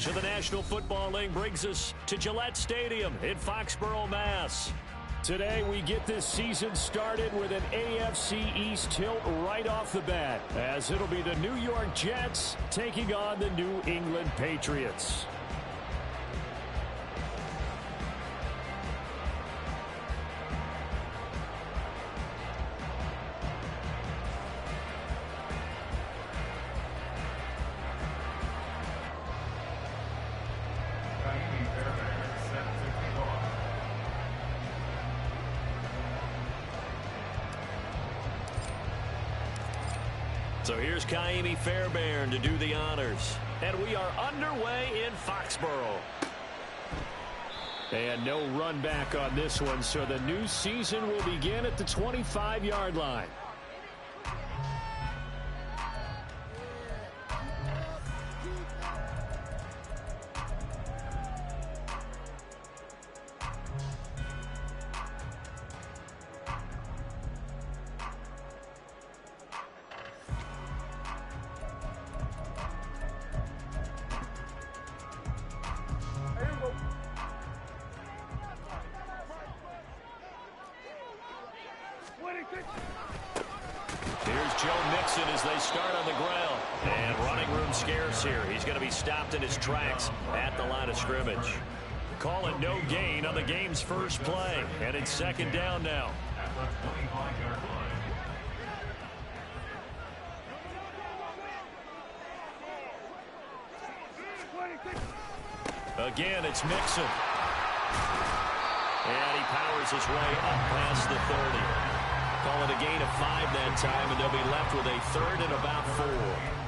coverage of the National Football League brings us to Gillette Stadium in Foxborough, Mass. Today, we get this season started with an AFC East tilt right off the bat, as it'll be the New York Jets taking on the New England Patriots. So here's Ka'imi Fairbairn to do the honors. And we are underway in Foxborough. And no run back on this one, so the new season will begin at the 25-yard line. Here's Joe Mixon as they start on the ground. And running room scarce here. He's going to be stopped in his tracks at the line of scrimmage. Call it no gain on the game's first play. And it's second down now. Again, it's Mixon. And he powers his way up past the 30. Call it a gain of 5 that time, and they'll be left with a third and about 4.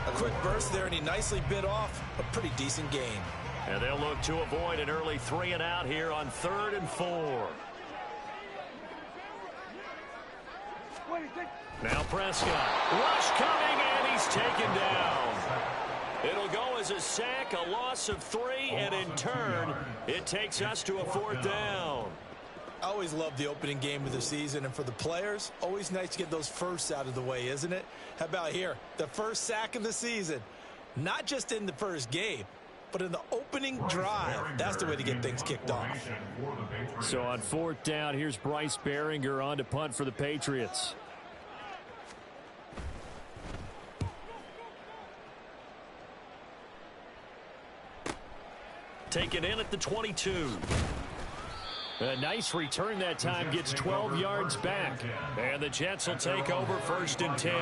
A quick burst there, and he nicely bit off a pretty decent gain. And they'll look to avoid an early 3 and out here on 3rd and 4. Now Prescott. Rush coming, and he's taken down. It'll go as a sack, a loss of 3, and in turn, it takes us to a 4th down. I always love the opening game of the season, and for the players, always nice to get those firsts out of the way, isn't it? How about here? The first sack of the season. Not just in the first game, but in the opening drive. That's the way to get things kicked off. So on 4th down, here's Bryce Baringer on to punt for the Patriots. Taken in at the 22. A nice return that time, gets 12 yards back. And the Jets will take over 1st and 10.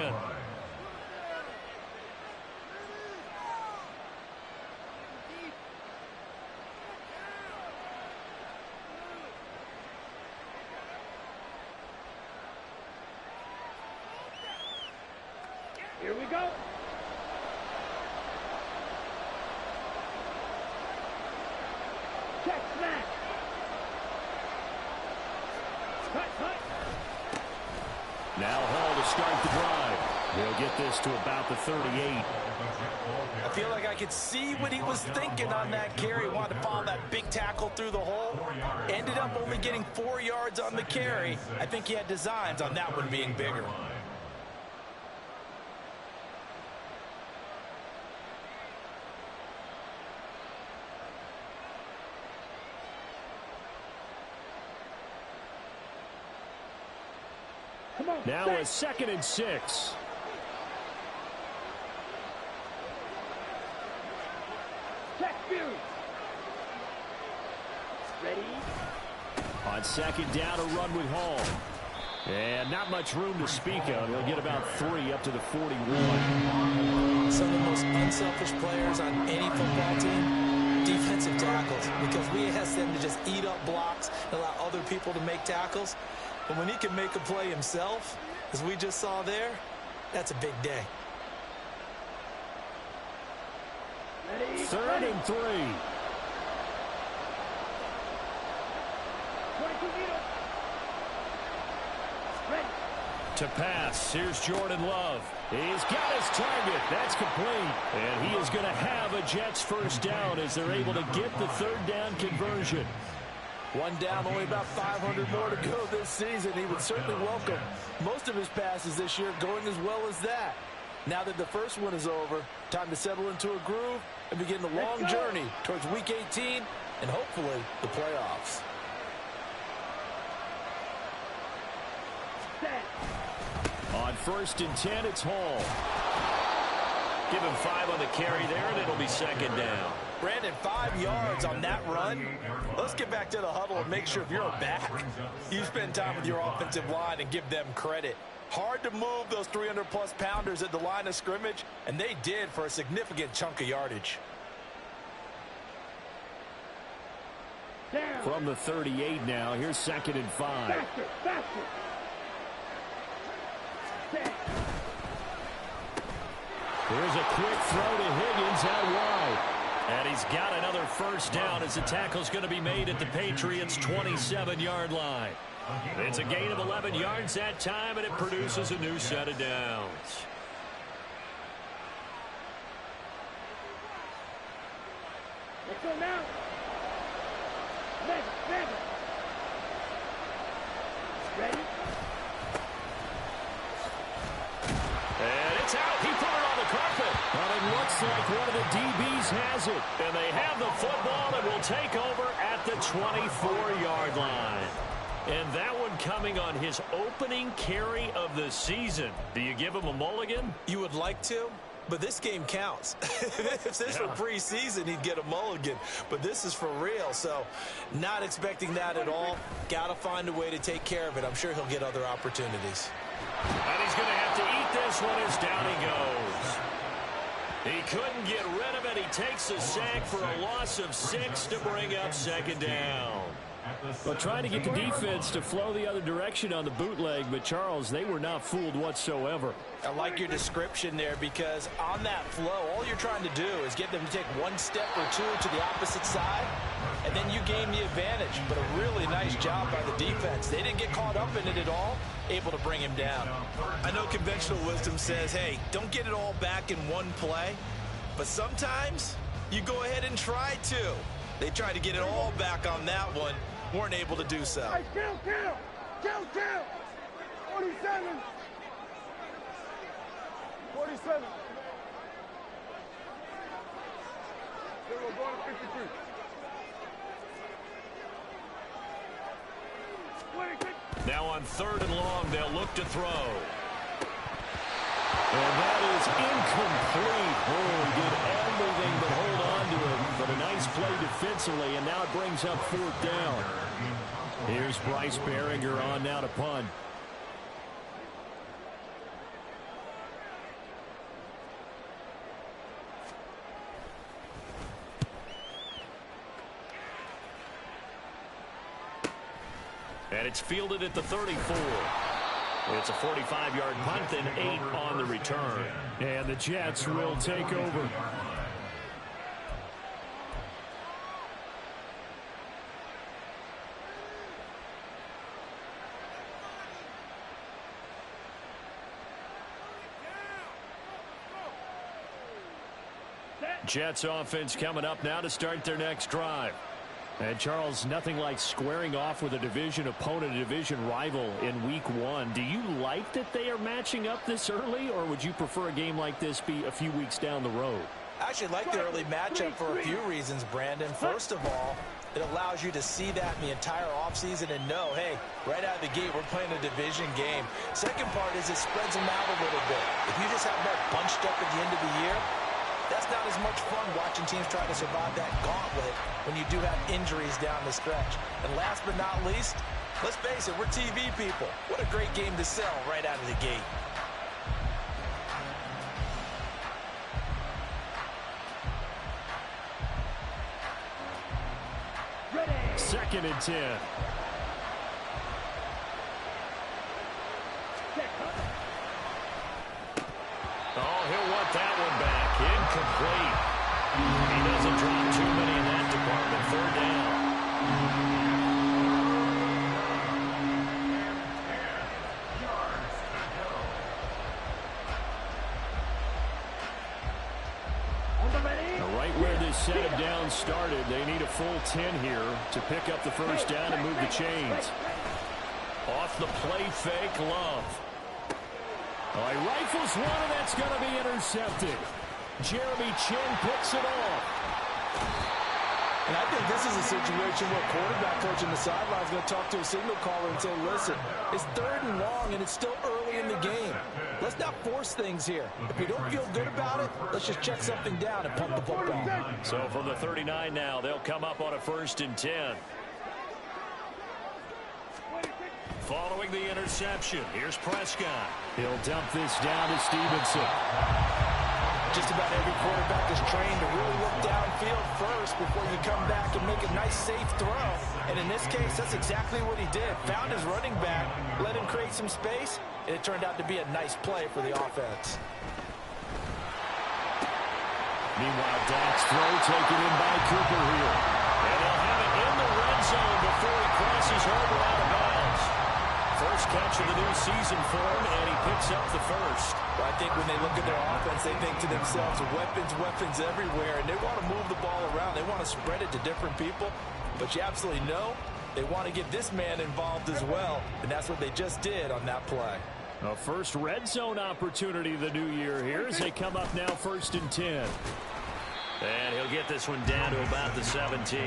Here we go. Check snap. Now Hall to start the drive. He'll get this to about the 38. I feel like I could see what he was thinking on that carry. Wanted to follow that big tackle through the hole. Ended up only getting 4 yards on the carry. I think he had designs on that one being bigger. Now a 2nd and 6. Ready? On 2nd down, a run with Hall. And not much room to speak of. He'll get about 3 up to the 41. Some of the most unselfish players on any football team, defensive tackles, because we ask them to just eat up blocks and allow other people to make tackles. But when he can make a play himself, as we just saw there, that's a big day. 3rd and 3. To pass, here's Jordan Love. He's got his target. That's complete. And he is going to have a Jets 1st down as they're able to get the 3rd down conversion. 1 down, only about 500 more to go this season. He would certainly welcome most of his passes this year going as well as that. Now that the first one is over, time to settle into a groove and begin the long journey towards Week 18 and hopefully the playoffs. On 1st and 10, it's Hall. Give him 5 on the carry there, and it'll be 2nd down. Brandon, 5 yards on that run. Let's get back to the huddle and make sure if you're a back, you spend time with your offensive line and give them credit. Hard to move those 300-plus pounders at the line of scrimmage, and they did for a significant chunk of yardage. From the 38 now, here's 2nd and 5. Faster, faster. Here's a quick throw to Higgins out wide. And he's got another 1st down as the tackle's going to be made at the Patriots' 27-yard line. It's a gain of 11 yards that time, and it produces a new set of downs. Let's go now. Never. Ready? And it's out. He put it on the carpet. But it looks like one of the DBs has it. And they have the football and will take over at the 24-yard line. And that one coming on his opening carry of the season. Do you give him a mulligan? You would like to, but this game counts. If this were preseason, he'd get a mulligan. But this is for real, so not expecting that at all. Got to find a way to take care of it. I'm sure he'll get other opportunities. And he's going to have to eat this one as down he goes. He couldn't get rid of it. He takes a sack for a loss of 6 to bring up 2nd down. Well, trying to get the defense to flow the other direction on the bootleg, but Charles, they were not fooled whatsoever. I like your description there because on that flow, all you're trying to do is get them to take 1 step or 2 to the opposite side, and then you gain the advantage. But a really nice job by the defense. They didn't get caught up in it at all, able to bring him down. I know conventional wisdom says, hey, don't get it all back in one play, but sometimes you go ahead and try to. They tried to get it all back on that one, weren't able to do so. Hey, count. 47. 47. They will go to 53. 26. Now on 3rd and long, they'll look to throw. And that is incomplete. Oh, he did everything but hold on to it. But a nice play defensively, and now it brings up 4th down. Here's Bryce Baringer on now to punt. And it's fielded at the 34. It's a 45-yard punt and 8 on the return. And the Jets will take over. Jets offense coming up now to start their next drive. And Charles, nothing like squaring off with a division opponent, a division rival in week 1. Do you like that they are matching up this early, or would you prefer a game like this be a few weeks down the road? I actually like the early matchup for a few reasons, Brandon. First of all, it allows you to see that in the entire offseason and know, hey, right out of the gate, we're playing a division game. Second part is it spreads them out a little bit. If you just have that bunched up at the end of the year, that's not as much fun watching teams try to survive that gauntlet when you do have injuries down the stretch. And last but not least, let's face it, we're TV people. What a great game to sell right out of the gate. Ready. 2nd and 10. Oh, he'll want that one back. Incomplete. He doesn't drop too many in that department. 3rd down. Now, right where this set of downs started, they need a full 10 here to pick up the 1st down and move the chains. Off the play fake, Love. Oh, he rifles one, and that's going to be intercepted. Jeremy Chinn picks it off. And I think this is a situation where a quarterback coach on the sideline is going to talk to a signal caller and say, listen, it's 3rd and long, and it's still early in the game. Let's not force things here. If we don't feel good about it, let's just check something down and pump the football. So from the 39 now, they'll come up on a 1st and 10. Following the interception, here's Prescott. He'll dump this down to Stevenson. Just about every quarterback is trained to really look downfield first before you come back and make a nice, safe throw. And in this case, that's exactly what he did. Found his running back, let him create some space, and it turned out to be a nice play for the offense. Meanwhile, Dak's throw taken in by Cooper here. And they'll have it in the red zone before he crosses over out of bounds. First catch of the new season for him, and he picks up the first. Well, I think when they look at their offense, they think to themselves, weapons everywhere, and they want to move the ball around. They want to spread it to different people, but you absolutely know they want to get this man involved as well, and that's what they just did on that play. A first red zone opportunity the new year here as they come up now 1st and 10. And he'll get this one down to about the 17.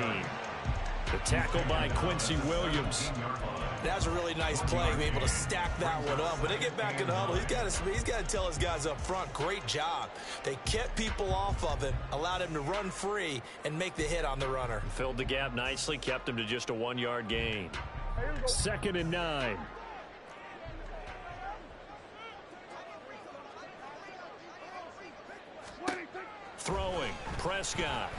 The tackle by Quincy Williams. That's a really nice play, be able to stack that one up. When they get back in the huddle, he's got to tell his guys up front, great job. They kept people off of him, allowed him to run free, and make the hit on the runner. Filled the gap nicely, kept him to just a 1-yard gain. 2nd and 9. Throwing, Prescott.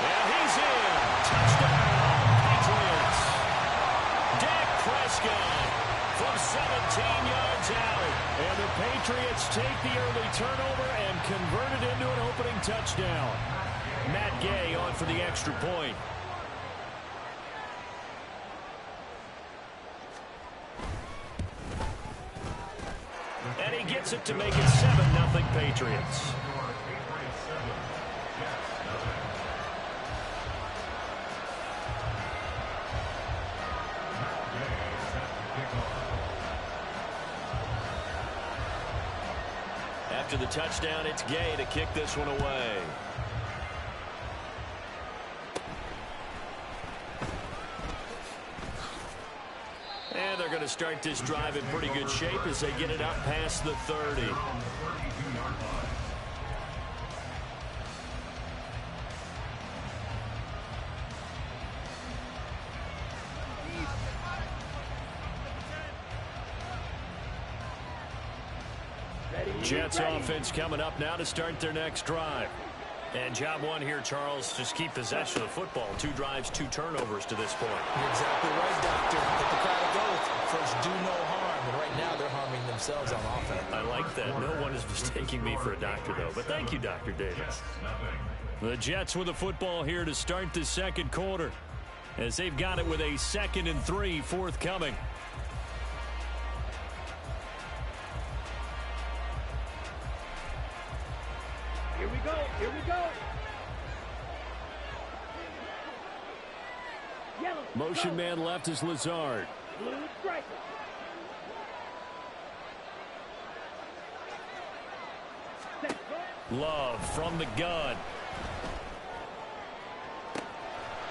And he's in. Touchdown, Patriots. Dak Prescott from 17 yards out. And the Patriots take the early turnover and convert it into an opening touchdown. Matt Gay on for the extra point. And he gets it to make it 7-0 Patriots. After the touchdown, it's Gay to kick this one away. And they're going to start this drive in pretty good shape as they get it up past the 30. Jets offense coming up now to start their next drive. And job one here, Charles, just keep possession of the football. 2 drives, 2 turnovers to this point. You're exactly right, Doctor. Let the crowd go. First, do no harm. And right now, they're harming themselves on offense. I like that. No one is mistaking me for a doctor, though. But thank you, Dr. Davis. The Jets with the football here to start the second quarter, as they've got it with a 2nd and 3 forthcoming. Here we go. Here we go. Yellow. Motion man left is Lazard. Blue striker. Love from the gun.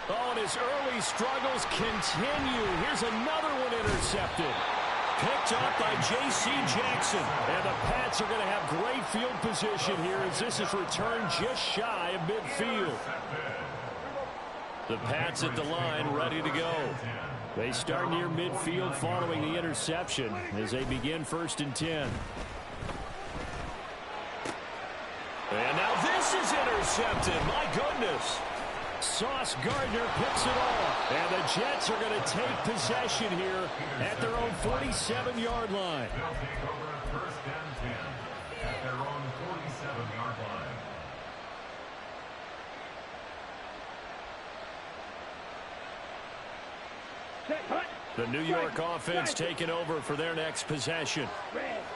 Oh, and his early struggles continue. Here's another one intercepted. Picked up by J.C. Jackson. And the Pats are going to have great field position here as this is returned just shy of midfield. The Pats at the line ready to go. They start near midfield following the interception as they begin 1st and 10. And now this is intercepted. My goodness. Sauce Gardner picks it off. And the Jets are going to take possession here at their own 47-yard line. They'll take over 1st and 10 at their own 47-yard line. The New York offense taking over for their next possession.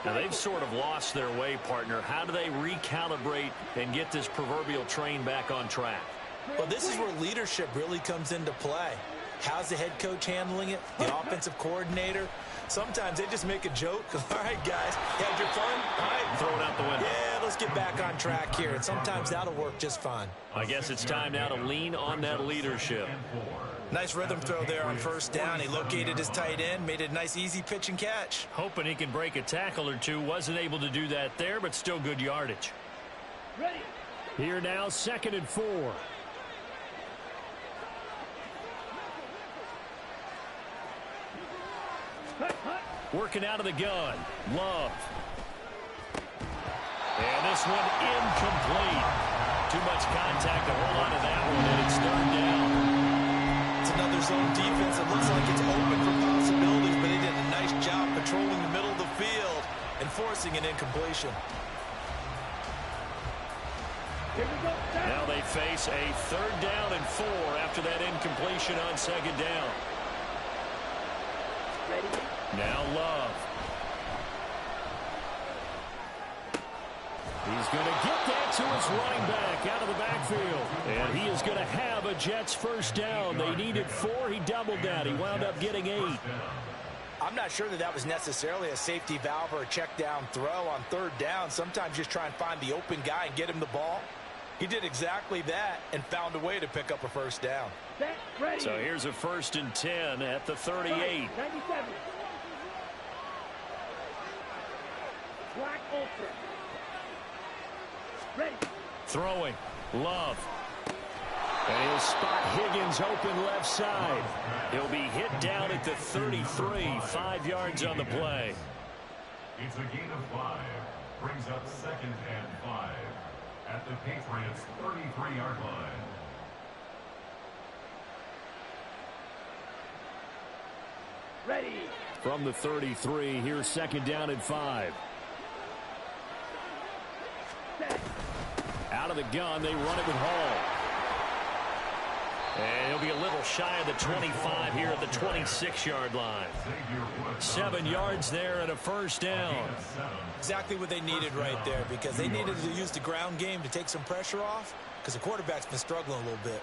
Now, they've sort of lost their way, partner. How do they recalibrate and get this proverbial train back on track? Well, this is where leadership really comes into play. How's the head coach handling it? The offensive coordinator? Sometimes they just make a joke. All right, guys, you had your fun? All right. Throw it out the window. Yeah, let's get back on track here. And sometimes that'll work just fine. I guess it's time now to lean on that leadership. Nice rhythm throw there on first down. He located his tight end, made it a nice easy pitch and catch. Hoping he can break a tackle or two. Wasn't able to do that there, but still good yardage. Ready. Here now, 2nd and 4. Working out of the gun. Love. And this one incomplete. Too much contact to hold on to that one, and it's 3rd down. It's another zone defense. It looks like it's open for possibilities, but they did a nice job patrolling the middle of the field and forcing an incompletion. Here we go. Now they face a 3rd down and 4 after that incompletion on 2nd down. Ready. Now Love. He's going to get that to his running back out of the backfield. And he is going to have a Jets 1st down. They needed 4. He doubled that. He wound up getting 8. I'm not sure that was necessarily a safety valve or a check down throw on 3rd down. Sometimes just try and find the open guy and get him the ball. He did exactly that and found a way to pick up a 1st down. Set. Ready. So here's a 1st and 10 at the 38. 97. Black Ultra. Ready. Throwing. Love. And he'll spot Higgins open left side. He'll be hit down at the 33. 5 yards on the play. It's a gain of 5. Brings up 2nd and 5 at the Patriots' 33-yard line. Ready. From the 33, here's 2nd down and 5. Set. Out of the gun, they run it with Hall. And he'll be a little shy of the 25 here at the 26-yard line. 7 yards there and a 1st down. Exactly what they needed right there, because they needed to use the ground game to take some pressure off, because the quarterback's been struggling a little bit.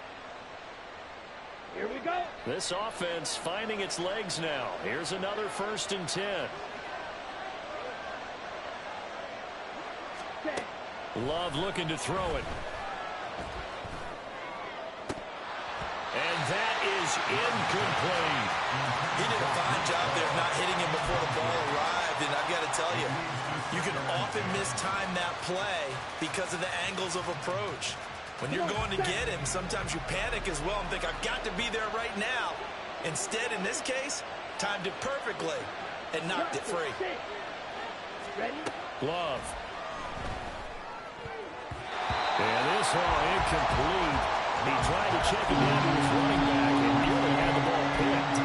Here we go. This offense finding its legs now. Here's another 1st and 10. Set. Love looking to throw it. And that is incomplete. He did a fine job there of not hitting him before the ball arrived, and I've got to tell you, you can often mistime that play because of the angles of approach. When you're going to get him, sometimes you panic as well and think, I've got to be there right now. Instead, in this case, timed it perfectly and knocked it free. Ready. Love. And this one incomplete. He tried to check it down to his running back and nearly had the ball picked.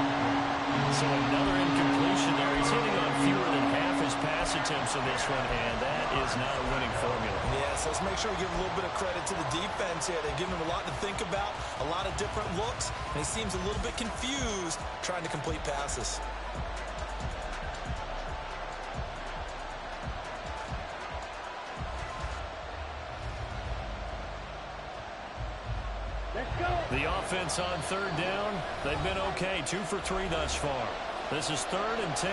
So another incompletion there. He's hitting on fewer than half his pass attempts in this one, and that is not a winning formula. Yeah, so let's make sure we give a little bit of credit to the defense here. They've given him a lot to think about, a lot of different looks, and he seems a little bit confused trying to complete passes. Let's go. The offense on 3rd down, they've been okay. 2 for 3 thus far. This is 3rd and 10.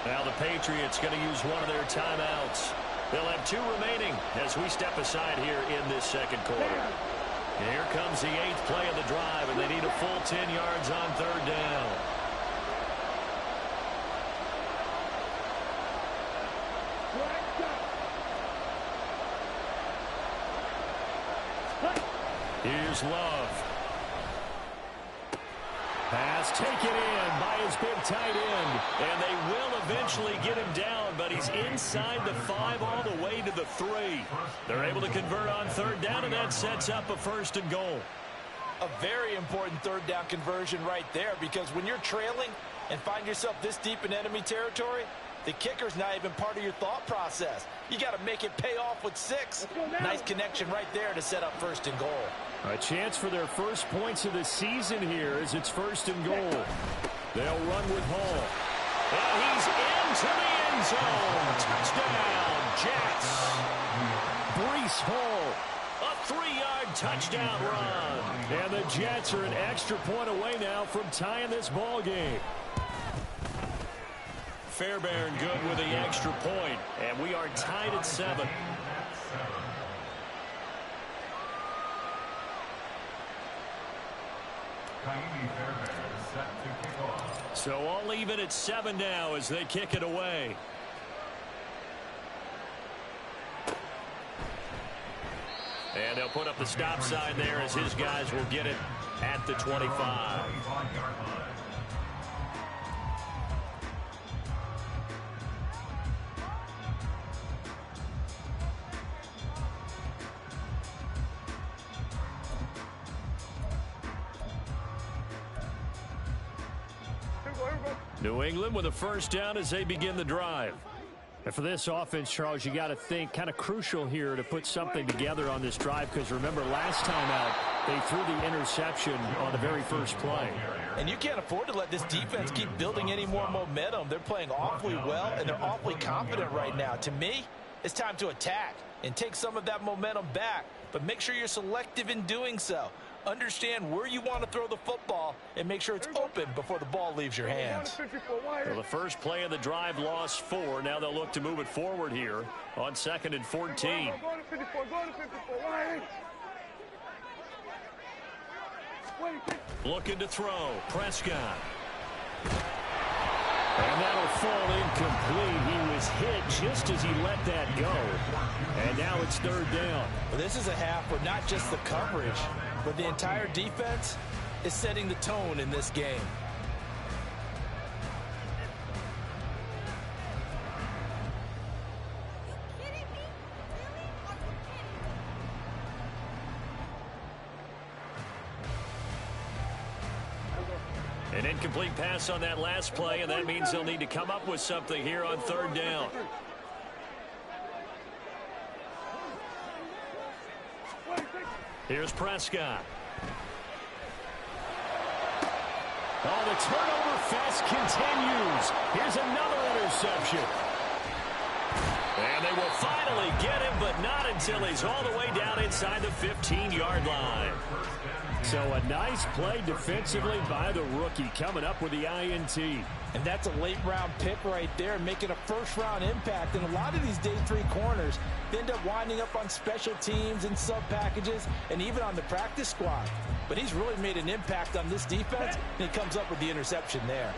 Now the Patriots going to use one of their timeouts. They'll have 2 remaining as we step aside here in this 2nd quarter. And here comes the 8th play of the drive, and they need a full 10 yards on 3rd down. Black shot. Here's Love. Pass taken in by his big tight end. And they will eventually get him down, but he's inside the 5 all the way to the 3. They're able to convert on 3rd down, and that sets up a 1st and goal. A very important 3rd down conversion right there, because when you're trailing and find yourself this deep in enemy territory, the kicker's not even part of your thought process. You got to make it pay off with 6. Nice connection right there to set up 1st and goal. A chance for their first points of the season here as it's 1st and goal. They'll run with Hall. And he's into the end zone. Touchdown, Jets. Breece Hall up 3-yard touchdown run. And the Jets are an extra point away now from tying this ball game. Fairbairn good with the extra point, and we are tied at 7. So all even at 7 now as they kick it away. And they'll put up the stop sign there as his guys will get it at the 25. New England with a first down as they begin the drive. And for this offense, Charles, you got to think kind of crucial here to put something together on this drive, because remember last time out they threw the interception on the very first play. And you can't afford to let this defense keep building any more momentum. They're playing awfully well, and they're awfully confident right now. To me, it's time to attack and take some of that momentum back, but make sure you're selective in doing so. Understand where you want to throw the football and make sure it's open before the ball leaves your hands. Well, the first play of the drive lost 4. Now they'll look to move it forward here on 2nd and 14. Looking to throw. Prescott. And that'll fall incomplete. He was hit just as he let that go. And now it's 3rd down. Well, this is a half where not just the coverage, but the entire defense is setting the tone in this game. An incomplete pass on that last play, and that means they'll need to come up with something here on 3rd down. Here's Prescott. Oh, the turnover fest continues. Here's another interception. And they will finally get him, but not until he's all the way down inside the 15-yard line. So a nice play defensively by the rookie, coming up with the INT. And that's a late-round pick right there, making a first-round impact. And a lot of these day 3 corners end up winding up on special teams and sub-packages and even on the practice squad. But he's really made an impact on this defense, and he comes up with the interception there.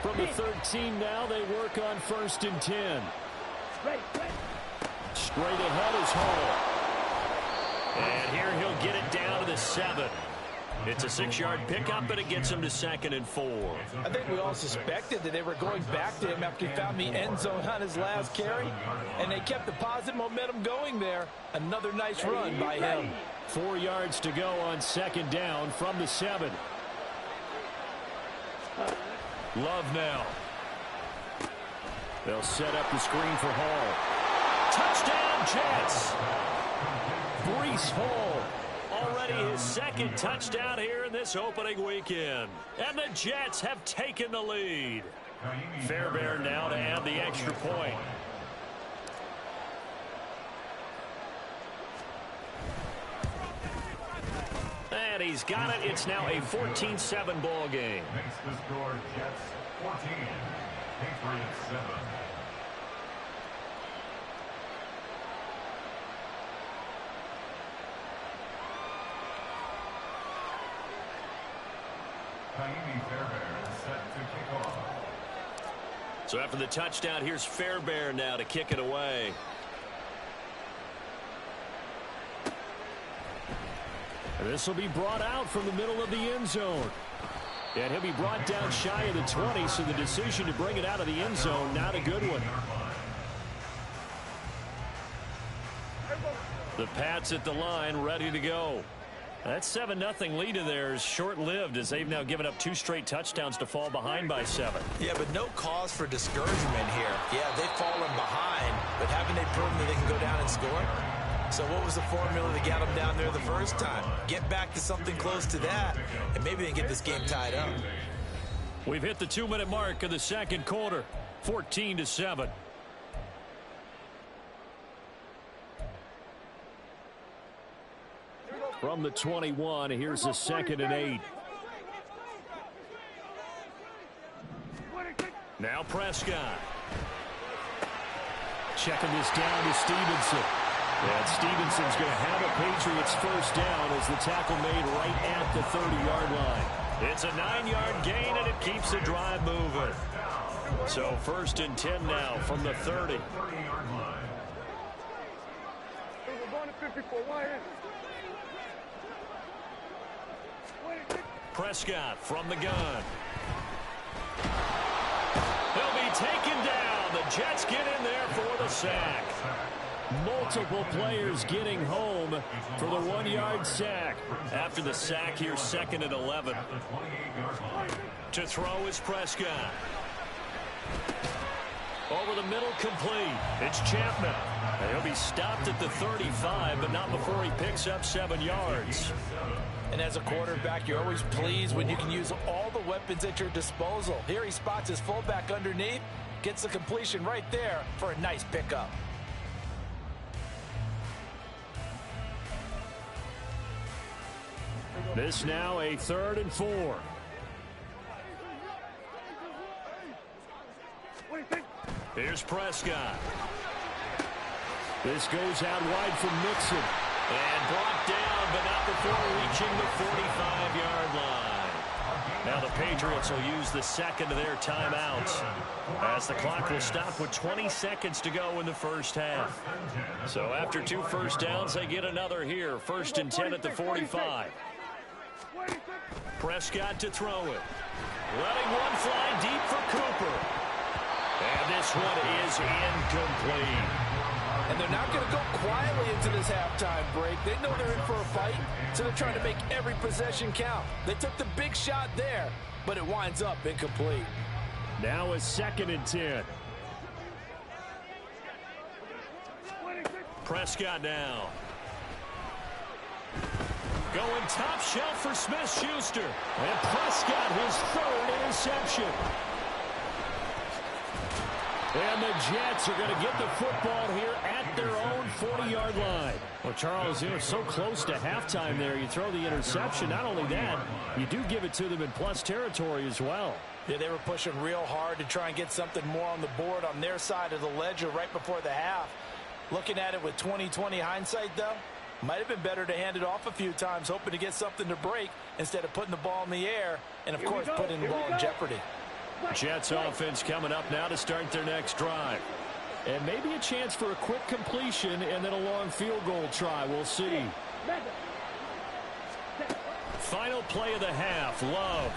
From the 13 now, they work on 1st and 10. Straight ahead is Hall. And here he'll get it down to the 7. It's a 6-yard pickup, but it gets him to 2nd and 4. I think we all suspected that they were going back to him after he found the end zone on his last carry, and they kept the positive momentum going there. Another nice run by him. 4 yards to go on 2nd down from the 7. Love now. They'll set up the screen for Hall. Touchdown, Jets! Breece Hall. Already his 2nd touchdown here in this opening weekend. And the Jets have taken the lead. Fairbairn now to add the extra point. And he's got it. It's now a 14-7 ball game. Makes the score Jets 14, Patriots 7. So after the touchdown, here's Fairbairn now to kick it away. And this will be brought out from the middle of the end zone. And he'll be brought down shy of the 20, so the decision to bring it out of the end zone, not a good one. The Pats at the line, ready to go. That 7-0 lead in there is short-lived, as they've now given up 2 straight touchdowns to fall behind by 7. Yeah, but no cause for discouragement here. Yeah, they've fallen behind, but haven't they proven that they can go down and score? So what was the formula that got them down there the first time? Get back to something close to that, and maybe they can get this game tied up. We've hit the 2-minute mark of the 2nd quarter, 14-7. From the 21, here's a 2nd and 8. Now Prescott. Checking this down to Stevenson. And Stevenson's going to have a Patriots first down as the tackle made right at the 30-yard line. It's a 9-yard gain, and it keeps the drive moving. So 1st and 10 now from the 30. Prescott from the gun. He'll be taken down. The Jets get in there for the sack. Multiple players getting home for the 1-yard sack. After the sack here, 2nd and 11. To throw is Prescott. Over the middle, complete. It's Chapman. He'll be stopped at the 35, but not before he picks up 7 yards. And as a quarterback, you're always pleased when you can use all the weapons at your disposal. Here he spots his fullback underneath, gets the completion right there for a nice pickup. This now a 3rd and 4. Here's Prescott. This goes out wide from Mixon. And brought down, but not before reaching the 45-yard line. Now the Patriots will use the 2nd of their timeouts, as the clock will stop with 20 seconds to go in the first half. So after 2 first downs, they get another here. 1st and 10 at the 45. Prescott to throw it. Letting one fly deep for Cooper. And this one is incomplete. And they're not going to go quietly into this halftime break. They know they're in for a fight, so they're trying to make every possession count. They took the big shot there, but it winds up incomplete. Now a 2nd and 10. Prescott now. Going top shelf for Smith-Schuster. And Prescott, his 3rd interception. And the Jets are going to get the football here at their own 40-yard line. Well, Charles, they're so close to halftime there. You throw the interception. Not only that, you do give it to them in plus territory as well. Yeah, they were pushing real hard to try and get something more on the board on their side of the ledger right before the half. Looking at it with 20/20 hindsight, though, might have been better to hand it off a few times, hoping to get something to break instead of putting the ball in the air and, of course, putting the ball in jeopardy. Jets offense coming up now to start their next drive. And maybe a chance for a quick completion and then a long field goal try. We'll see. Final play of the half. Love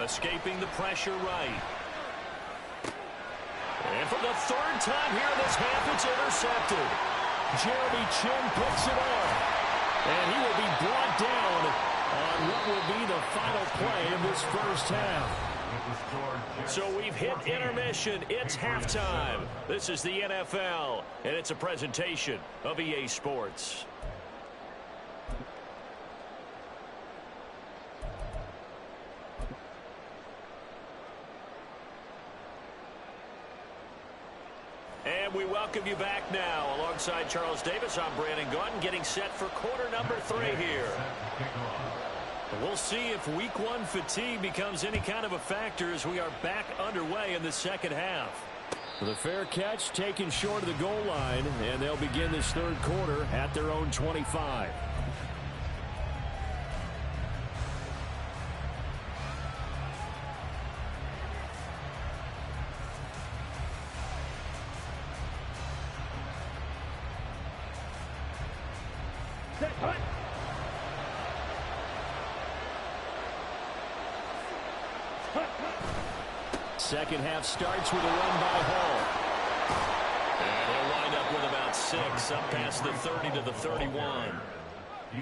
escaping the pressure right. And for the 3rd time here in this half, it's intercepted. Jeremy Chin picks it off. And he will be brought down on what will be the final play of this first half. So we've hit intermission. It's halftime. This is the NFL, and it's a presentation of EA Sports. And we welcome you back now. Alongside Charles Davis, I'm Brandon Gaudin, getting set for quarter number 3 here. We'll see if week 1 fatigue becomes any kind of a factor as we are back underway in the second half. The fair catch taken short of the goal line, and they'll begin this 3rd quarter at their own 25. Second half starts with a run by Hall. And he'll wind up with about 6, up past the 30 to the 31.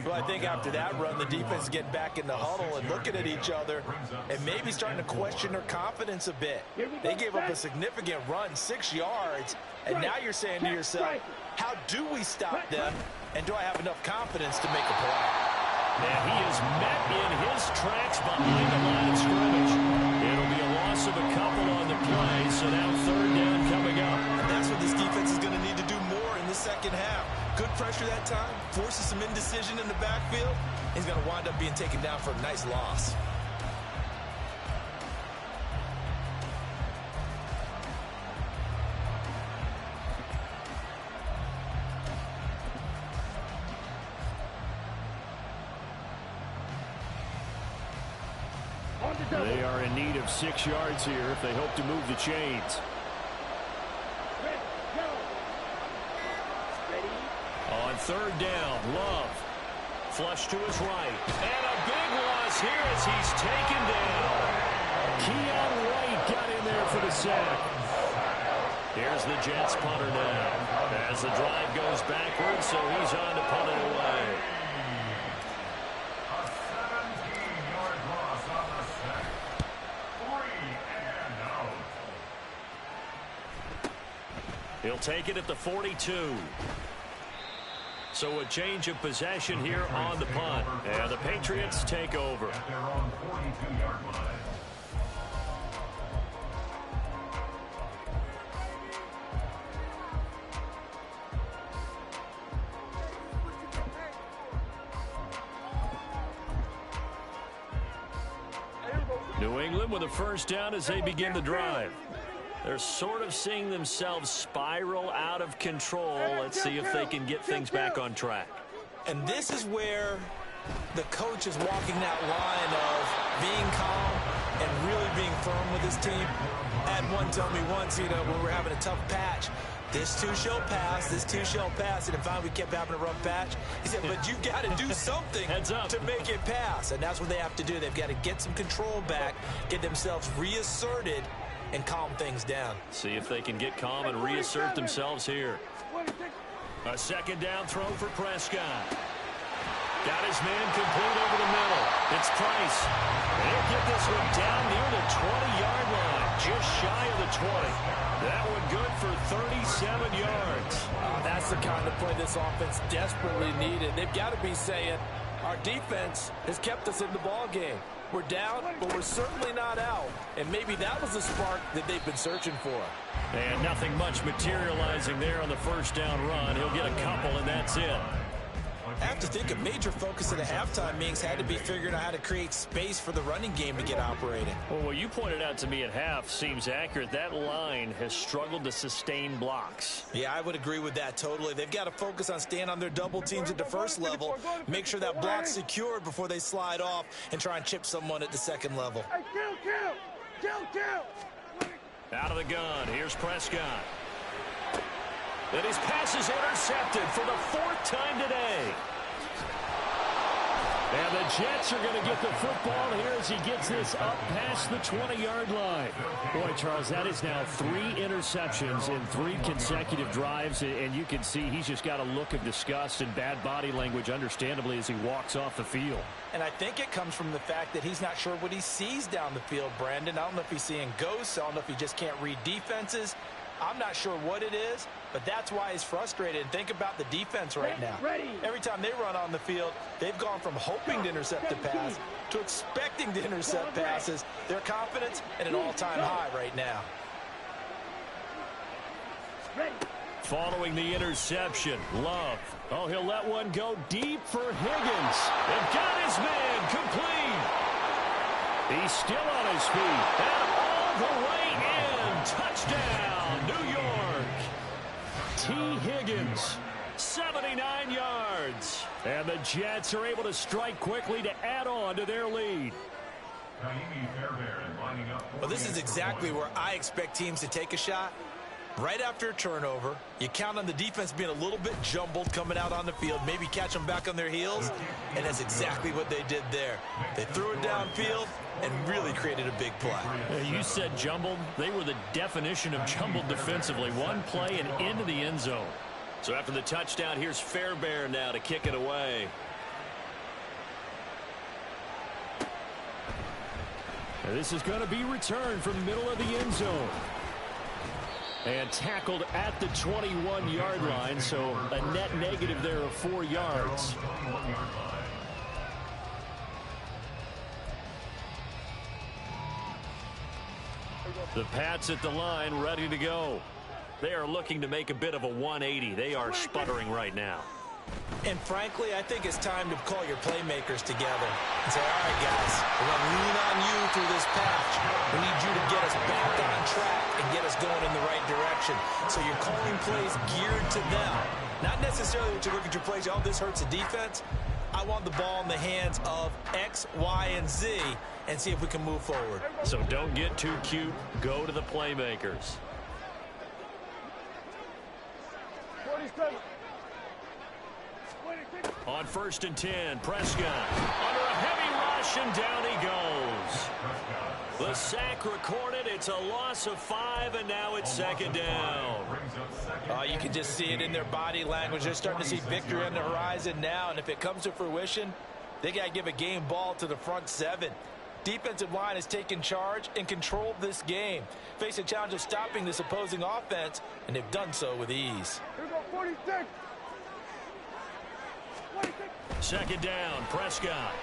Well, I think after that run, the defense get back in the huddle and looking at each other and maybe starting to question their confidence a bit. They gave up a significant run, 6 yards, and now you're saying to yourself, how do we stop them, and do I have enough confidence to make a play? And he is met in his tracks behind the line of scrimmage. It'll be a loss of a couple on the play, so now 3rd down coming up. And that's what this defense is going to need to do more in this second half. Good pressure that time, forces some indecision in the backfield. He's going to wind up being taken down for a nice loss. They are in need of 6 yards here if they hope to move the chains. On third down, Love. Flush to his right. And a big loss here as he's taken down. Keon White got in there for the sack. Here's the Jets punter now. As the drive goes backwards, so he's on to punt it away. A 17-yard loss on the sack. 3 and out. He'll take it at the 42. So a change of possession here on the punt. And the Patriots take over. At their own 42-yard line. New England with a first down as they begin the drive. They're sort of seeing themselves spiral out of control. Let's see if they can get things back on track. And this is where the coach is walking that line of being calm and really being firm with his team. Had one tell me once, when we're having a tough patch, this too shall pass, this too shall pass. And finally we kept having a rough patch. He said, but you got to do something to make it pass. And that's what they have to do. They've got to get some control back, get themselves reasserted, and calm things down. See if they can get calm and reassert themselves here. A second down throw for Prescott. Got his man complete over the middle. It's Price. They'll get this one down near the 20-yard line, just shy of the 20. That one good for 37 yards. That's the kind of play this offense desperately needed. They've got to be saying, our defense has kept us in the ball game. We're down, but we're certainly not out. And maybe that was the spark that they've been searching for. And nothing much materializing there on the first down run. He'll get a couple, and that's it. I have to think a major focus of the halftime meetings had to be figuring out how to create space for the running game to get operating. Well, what you pointed out to me at half seems accurate. That line has struggled to sustain blocks. Yeah, I would agree with that totally. They've got to focus on staying on their double teams at the first level, make sure that block's secured before they slide off and try and chip someone at the second level. Out of the gun, here's Prescott. And his pass is intercepted for the 4th time today. And the Jets are going to get the football here as he gets this up past the 20-yard line. Boy, Charles, that is now 3 interceptions in 3 consecutive drives, and you can see he's just got a look of disgust and bad body language, understandably, as he walks off the field. And I think it comes from the fact that he's not sure what he sees down the field, Brandon. I don't know if he's seeing ghosts. I don't know if he just can't read defenses. I'm not sure what it is, but that's why he's frustrated. And think about the defense right now. Every time they run on the field, they've gone from hoping to intercept a pass to expecting to intercept passes. Their confidence at an all-time high right now. Following the interception, Love. Oh, he'll let one go deep for Higgins. And got his man complete. He's still on his feet. And all the way in. Touchdown, New York. T. Higgins, 79 yards. And the Jets are able to strike quickly to add on to their lead. Well, this is exactly where I expect teams to take a shot. Right after a turnover, you count on the defense being a little bit jumbled coming out on the field, maybe catch them back on their heels, and that's exactly what they did there. They threw it downfield and really created a big play. You said jumbled. They were the definition of jumbled defensively. One play and into the end zone. So after the touchdown, here's Fairbairn now to kick it away. And this is going to be returned from the middle of the end zone. And tackled at the 21-yard line, so a net negative there of 4 yards. The Pats at the line, ready to go. They are looking to make a bit of a 180. They are sputtering right now. And frankly, I think it's time to call your playmakers together and say, all right, guys, we're going to lean on you through this patch. We need you to get us back on track and get us going in the right direction. So you're calling plays geared to them. Not necessarily when you look at your plays, oh, this hurts the defense. I want the ball in the hands of X, Y, and Z and see if we can move forward. So don't get too cute. Go to the playmakers. 47. On 1st and 10, Prescott under a heavy rush, and down he goes. The sack recorded. It's a loss of 5, and now it's 2nd down. You can just see it in their body language. They're starting to see victory on the horizon now, and if it comes to fruition, they got to give a game ball to the front 7. Defensive line has taken charge and controlled this game. Face a challenge of stopping this opposing offense, and they've done so with ease. Here we go, 46. 2nd down, Prescott.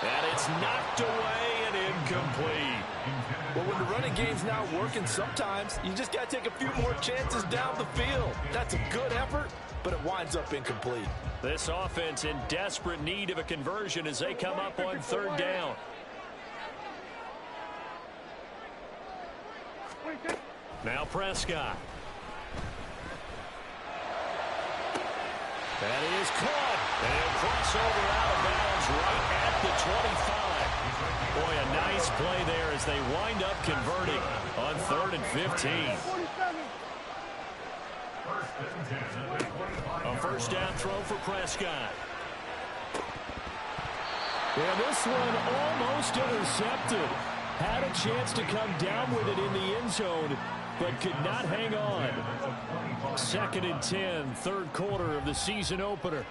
And it's knocked away and incomplete. Well, when the running game's not working, sometimes you just got to take a few more chances down the field. That's a good effort, but it winds up incomplete. This offense in desperate need of a conversion as they come up on 3rd down. Now Prescott. That is caught. And crossover out of bounds right at the 25. Boy, a nice play there as they wind up converting on 3rd and 15. A 1st down throw for Prescott. And this one almost intercepted. Had a chance to come down with it in the end zone, but could not hang on. 2nd and 10, 3rd quarter of the season opener.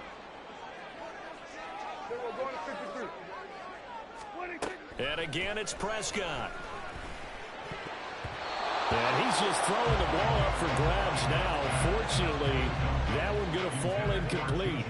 And again, it's Prescott. And he's just throwing the ball up for grabs now. Fortunately, that one going to fall incomplete.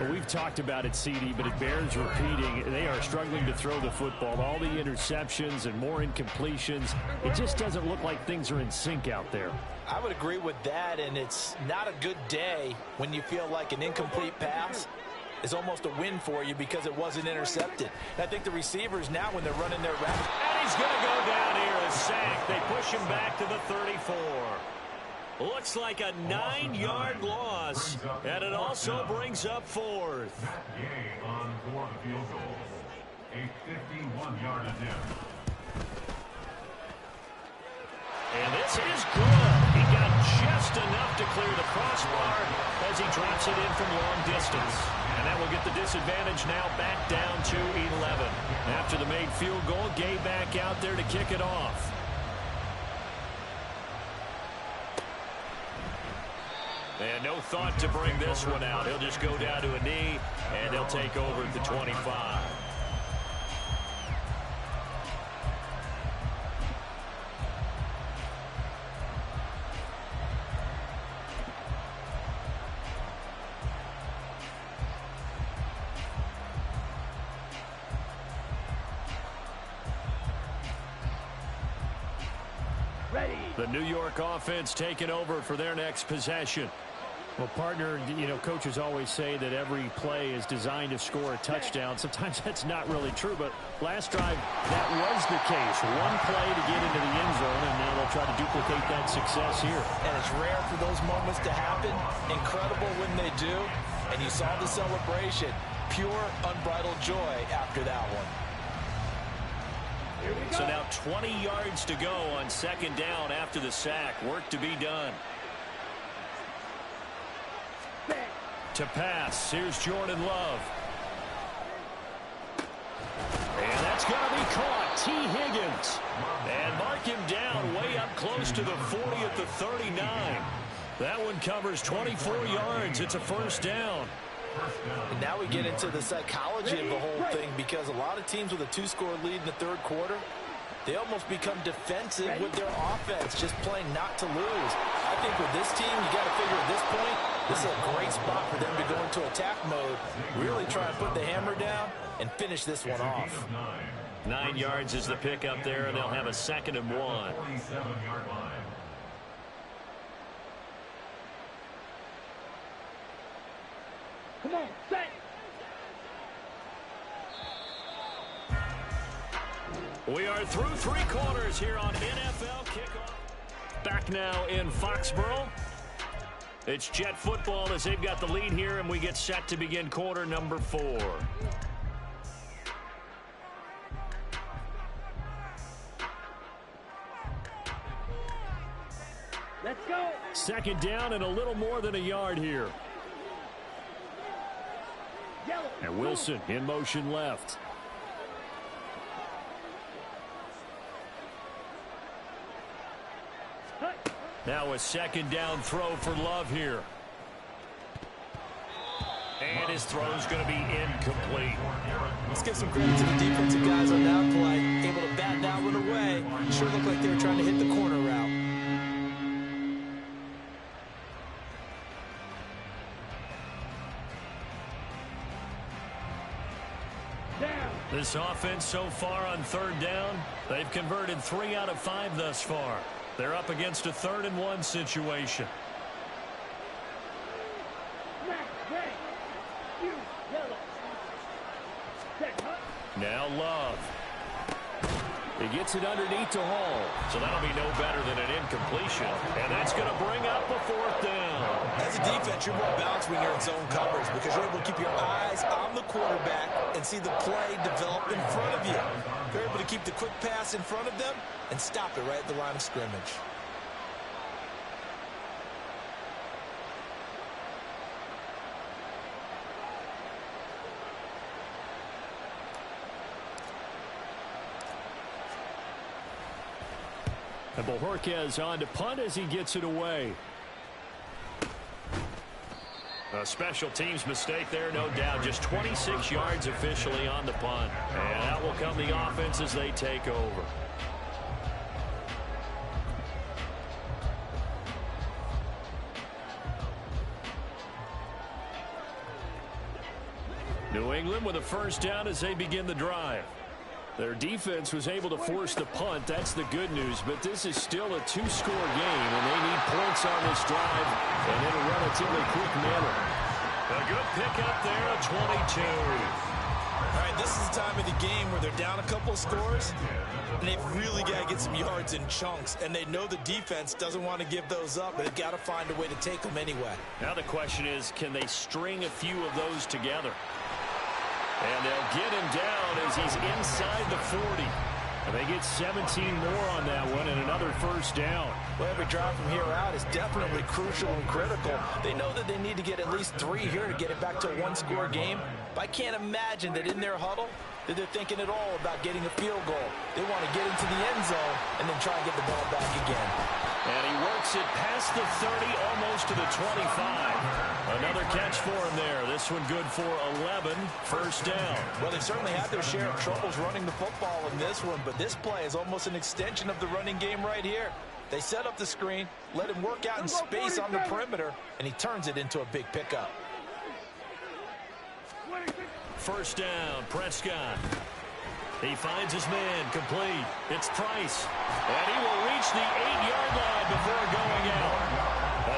Well, we've talked about it, CD, but it bears repeating. They are struggling to throw the football. All the interceptions and more incompletions. It just doesn't look like things are in sync out there. I would agree with that, and it's not a good day when you feel like an incomplete pass is almost a win for you because it wasn't intercepted. And I think the receivers now, when they're running their route, and he's going to go down here, a sack. They push him back to the 34. Looks like a 9-yard loss, and it also brings up 4th. Gay on for the field goal. A 51-yard attempt. And this is good. He got just enough to clear the crossbar as he drops it in from long distance. And that will get the disadvantage now back down to 11. After the made field goal, Gay back out there to kick it off. And no thought to bring this one out. He'll just go down to a knee, and he'll take over at the 25. Ready. The New York offense taking over for their next possession. Well, partner, you know, coaches always say that every play is designed to score a touchdown. Sometimes that's not really true, but last drive, that was the case. One play to get into the end zone, and now they'll try to duplicate that success here. and it's rare for those moments to happen. Incredible when they do, and you saw the celebration. Pure, unbridled joy after that one. So now 20 yards to go on 2nd down after the sack. Work to be done. To pass, here's Jordan Love. And that's going to be caught. T. Higgins. And mark him down way up close to the 40 at the 39. That one covers 24 yards. It's a 1st down. And now we get into the psychology of the whole thing, because a lot of teams with a 2-score lead in the 3rd quarter, they almost become defensive with their offense, just playing not to lose. I think with this team, you got to figure at this point, this is a great spot for them to go into attack mode, really try and put the hammer down and finish this one off. 9 yards is the pickup there, and they'll have a 2nd and 1. 47-yard line. Come on, set. We are through 3 quarters here on NFL Kickoff. Back now in Foxborough. It's Jet football as they've got the lead here, and we get set to begin quarter number 4. Let's go. 2nd down and a little more than a yard here. Yellow. And Wilson in motion left. Now a 2nd down throw for Love here. And his throw's going to be incomplete. Let's give some credit to the defensive guys on that play. Able to bat that one away. Sure looked like they were trying to hit the corner route. This offense so far on 3rd down, they've converted 3 out of 5 thus far. They're up against a 3rd and 1 situation. Now Love. He gets it underneath to Hall. So that'll be no better than an incompletion. And that's going to bring up a 4th down. As a defense, you're more balanced when you're in zone coverage because you're able to keep your eyes on the quarterback and see the play develop in front of you. You're able to keep the quick pass in front of them and stop it right at the line of scrimmage. And Bojorquez on to punt as he gets it away. A special teams mistake there, no doubt. Just 26 yards officially on the punt. And out will come the offense as they take over. New England with a 1st down as they begin the drive. Their defense was able to force the punt. That's the good news. But this is still a 2-score game, and they need points on this drive and in a relatively quick manner. A good pickup there at 22. All right, this is the time of the game where they're down a couple of scores, and they've really got to get some yards in chunks. And they know the defense doesn't want to give those up, but they've got to find a way to take them anyway. Now the question is, can they string a few of those together? And they'll get him down as he's inside the 40. And they get 17 more on that one and another 1st down. Well, every drive from here out is definitely crucial and critical. They know that they need to get at least 3 here to get it back to a 1-score game. But I can't imagine that in their huddle that they're thinking at all about getting a field goal. They want to get into the end zone and then try and get the ball back again. And he works it past the 30, almost to the 25. Another catch for him there. This one good for 11, 1st down. Well, they certainly had their share of troubles running the football in this one, but this play is almost an extension of the running game right here. They set up the screen, let him work out in space on the perimeter, and he turns it into a big pickup. 1st down, Prescott. He finds his man, complete. It's Price. And he will reach the 8-yard line before going out.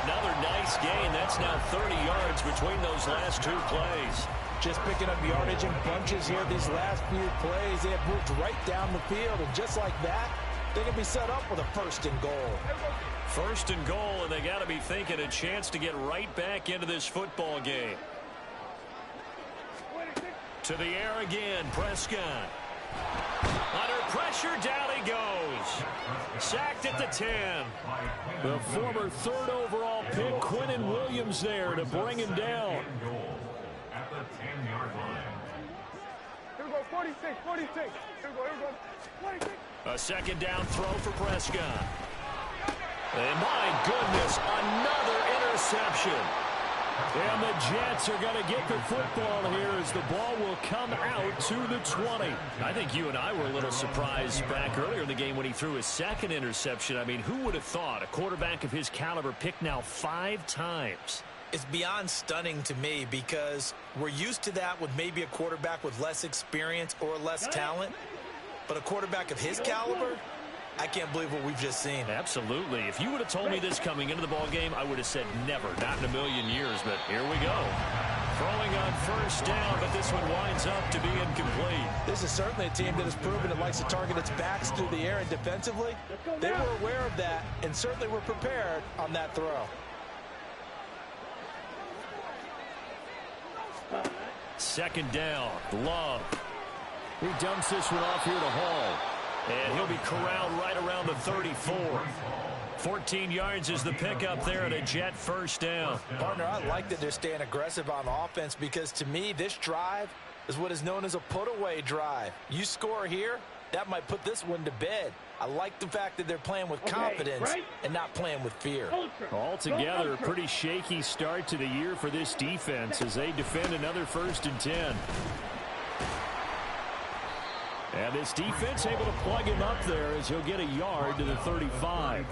Another nice gain. That's now 30 yards between those last 2 plays. Just picking up yardage in bunches here these last few plays. They have moved right down the field, and just like that, they can be set up with a 1st and goal. 1st and goal, and they got to be thinking a chance to get right back into this football game. To the air again, Prescott. Under pressure, down he goes. Sacked at the 10. The former 3rd overall pick, Quinnen Williams, there to bring him down. At the 10-yard line. Here we go, 46, 46. Here we go, 46. A 2nd down throw for Prescott. And my goodness, another interception. And the Jets are going to get the football here as the ball will come out to the 20. I think you and I were a little surprised back earlier in the game when he threw his 2nd interception. I mean, who would have thought a quarterback of his caliber picked now 5 times? It's beyond stunning to me because we're used to that with maybe a quarterback with less experience or less talent. But a quarterback of his caliber, I can't believe what we've just seen. Absolutely. If you would have told me this coming into the ball game, I would have said never, not in a million years. But here we go. Throwing on first down, but this one winds up to be incomplete. This is certainly a team that has proven it likes to target its backs through the air, and defensively, they were aware of that and certainly were prepared on that throw. Second down, Love. He dumps this one off here to Hall. And he'll be corralled right around the 34. 14 yards is the pickup there at a Jet first down. Partner, I like that they're staying aggressive on offense because to me, this drive is what is known as a put-away drive. You score here, that might put this one to bed. I like the fact that they're playing with confidence and not playing with fear. Altogether, a pretty shaky start to the year for this defense as they defend another 1st and 10. And this defense able to plug him up there as he'll get a yard to the 35.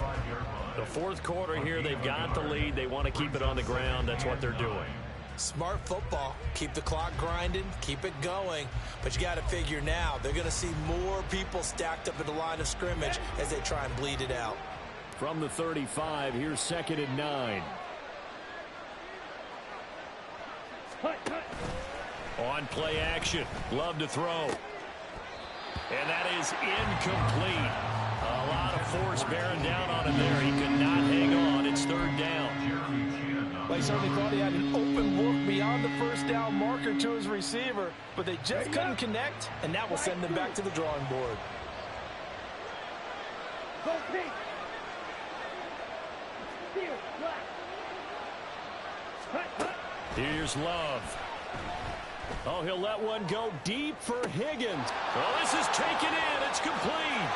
The 4th quarter here, they've got the lead. They want to keep it on the ground. That's what they're doing. Smart football. Keep the clock grinding. Keep it going. But you got to figure now, they're going to see more people stacked up at the line of scrimmage as they try and bleed it out. From the 35, here's 2nd and 9. On play action. Love to throw. And that is incomplete. A lot of force bearing down on him there. He could not hang on. It's 3rd down. They certainly thought he had an open look beyond the 1st down marker to his receiver, but they just couldn't connect, and that will send them back to the drawing board. Here's Love. Oh, he'll let one go deep for Higgins. Oh, this is taken in. It's complete.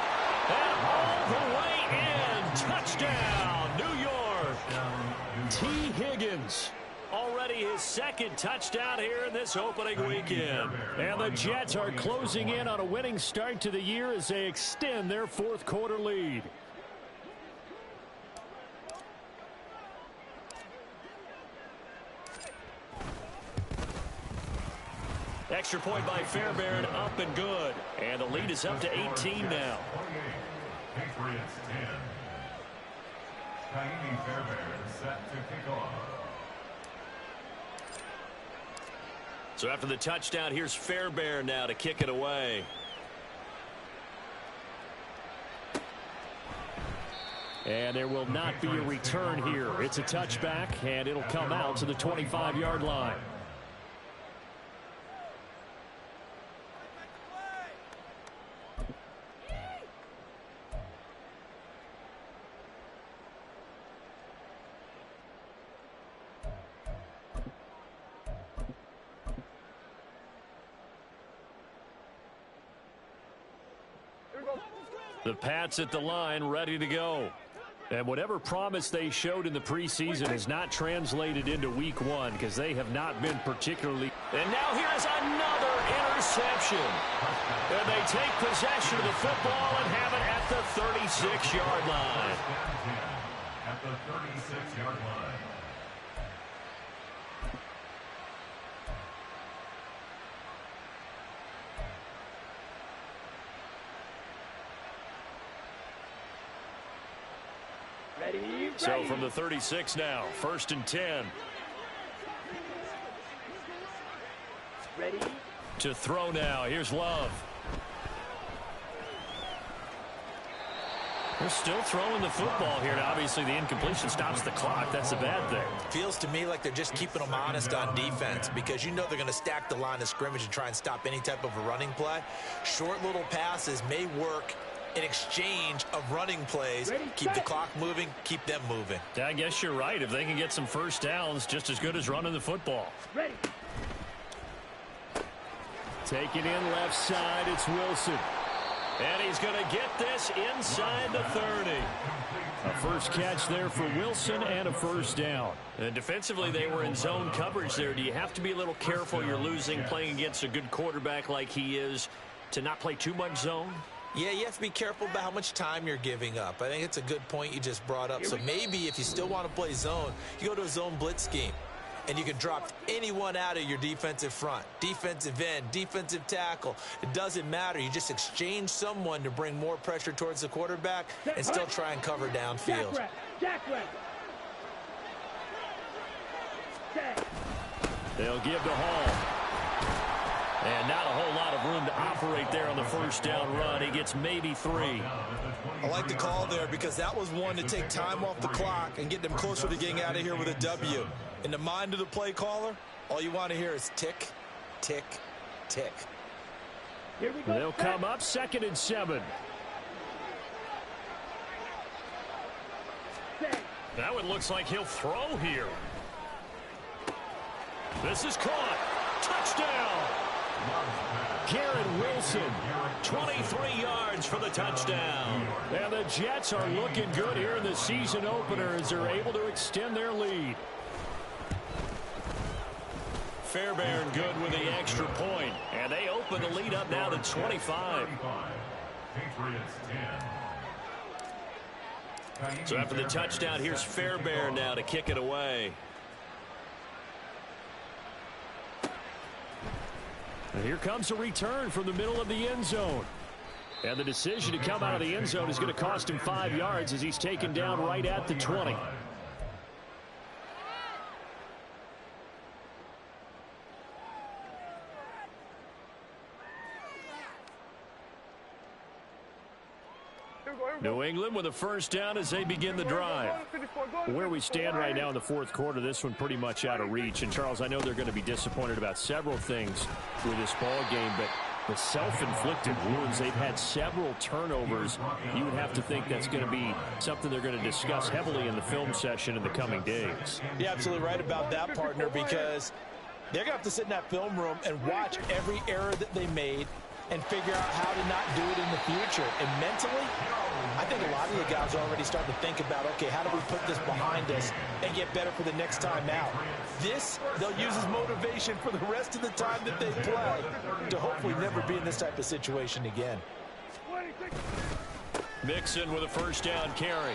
And all the way in. Touchdown, New York. T. Higgins. Already his 2nd touchdown here in this opening weekend. And the Jets are closing in on a winning start to the year as they extend their 4th quarter lead. Extra point by Fairbairn, up and good. And the lead is up to 18 now. Patriots 10. Kaimi Fairbairn set to kick off. So after the touchdown, here's Fairbairn now to kick it away. And there will not be a return here. It's a touchback, and it'll come out to the 25-yard line. The Pats at the line, ready to go. And whatever promise they showed in the preseason has not translated into week 1 because they have not been particularly. And now here's another interception. And they take possession of the football and have it at the 36-yard line. At the 36-yard line. So from the 36 now, 1st and 10. Ready? To throw now. Here's Love. They're still throwing the football here. Now, obviously, the incompletion stops the clock. That's a bad thing. Feels to me like they're just keeping them honest on defense because you know they're going to stack the line of scrimmage and try and stop any type of a running play. Short little passes may work in exchange of running plays. Keep the clock moving, keep them moving. I guess you're right. If they can get some first downs, just as good as running the football. Ready. Take it in left side. It's Wilson. And he's going to get this inside the 30. A first catch there for Wilson and a first down. And defensively, they were in zone coverage there. Do you have to be a little careful? You're losing, playing against a good quarterback like he is, to not play too much zone? Yeah, you have to be careful about how much time you're giving up. I think it's a good point you just brought up. So maybe if you still want to play zone, you go to a zone blitz scheme. and you can drop anyone out of your defensive front. Defensive end, defensive tackle. It doesn't matter. You just exchange someone to bring more pressure towards the quarterback and still try and cover downfield. They'll give to Hall. And not a whole lot of room to operate there on the first down run. He gets maybe 3. I like the call there because that was one to take time off the clock and get them closer to getting out of here with a W. In the mind of the play caller, all you want to hear is tick, tick, tick. Here we go. They'll come up 2nd and 7. That one looks like he'll throw here. This is caught. Touchdown. Garrett Wilson, 23 yards for the touchdown. And the Jets are looking good here in the season opener as they're able to extend their lead. Fairbairn good with the extra point. And they open the lead up now to 25. So after the touchdown, here's Fairbairn now to kick it away. And here comes a return from the middle of the end zone. And the decision to come out of the end zone is going to cost him 5 yards as he's taken down right at the 20. New England with a first down as they begin the drive. Where we stand right now in the fourth quarter, this one pretty much out of reach. And, Charles, I know they're going to be disappointed about several things with this ball game, but the self-inflicted wounds, they've had several turnovers. You would have to think that's going to be something they're going to discuss heavily in the film session in the coming days. You're absolutely right about that, partner, because they're going to have to sit in that film room and watch every error that they made and figure out how to not do it in the future. And mentally, I think a lot of the guys are already starting to think about, okay, how do we put this behind us and get better for the next time out? This, they'll use as motivation for the rest of the time that they play to hopefully never be in this type of situation again. Mixon with a first down carry.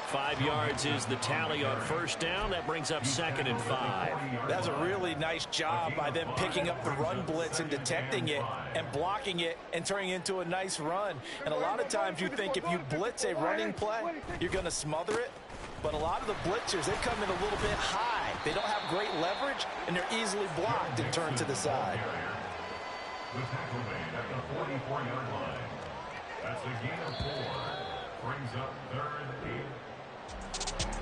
5 yards is the tally on first down. That brings up 2nd and 5. That's a really nice job by them picking up the run blitz and detecting it and blocking it and turning it into a nice run. And a lot of times you think if you blitz a running play, you're going to smother it. But a lot of the blitzers, they come in a little bit high. They don't have great leverage, and they're easily blocked and turned to the side. The tackle made at the 44-yard line. That's a gain of 4. Brings up 3rd and 8.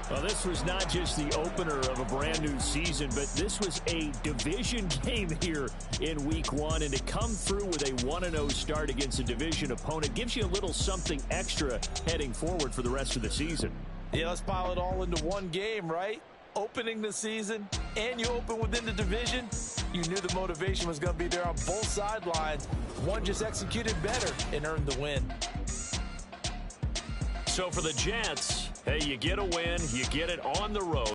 Well, this was not just the opener of a brand new season, but this was a division game here in week 1. And to come through with a 1-0 start against a division opponent gives you a little something extra heading forward for the rest of the season. Yeah, let's pile it all into one game, right? Opening the season, and you open within the division. You knew the motivation was going to be there on both sidelines. One just executed better and earned the win. So for the Jets, hey, you get a win, you get it on the road.